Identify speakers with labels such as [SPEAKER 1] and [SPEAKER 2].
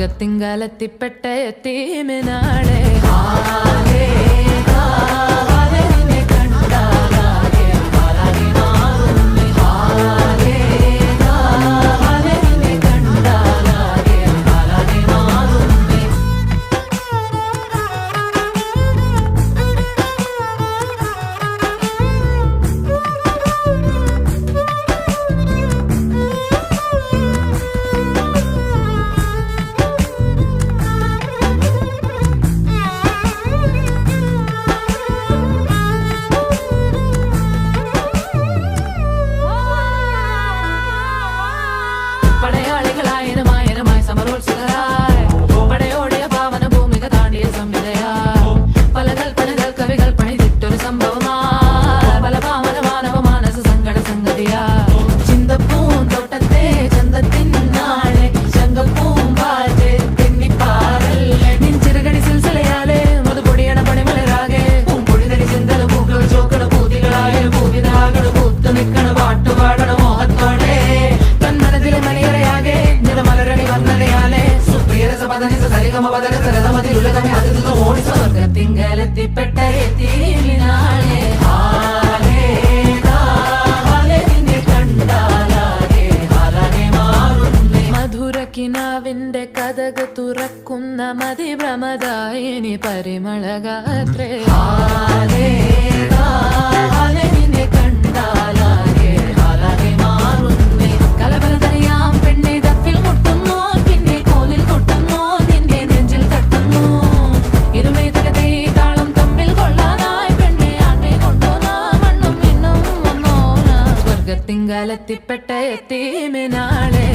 [SPEAKER 1] സ്വർഗത്തിങ്കാലെത്തിപ്പെട്ട എത്തീമിനാളെ സ്വർഗത്തിങ്കാലെത്തിപ്പെട്ട എത്തീമിനാളെ മധുരക്കിനാവിന്റെ കഥക് തുറക്കുന്ന മതിഭ്രമദായിനി പരിമളഗാത്രേ കലബലതറിയാം പെണ്ണെ തപ്പിൽ മുട്ടുന്നു പിന്നെ കോലിൽ കൊട്ടുന്നു നിന്റെ നെഞ്ചിൽ തട്ടുന്നു ഇരുമേ തകതേ താളം തമ്മിൽ കൊള്ളാനായി പെണ്ണെ ആണ്ണെ കൊണ്ടോനാ മണ്ണും മിന്നും വന്നോനാ സ്വർഗത്തിങ്കാലെത്തിപ്പെട്ട എത്തീമിനാളെ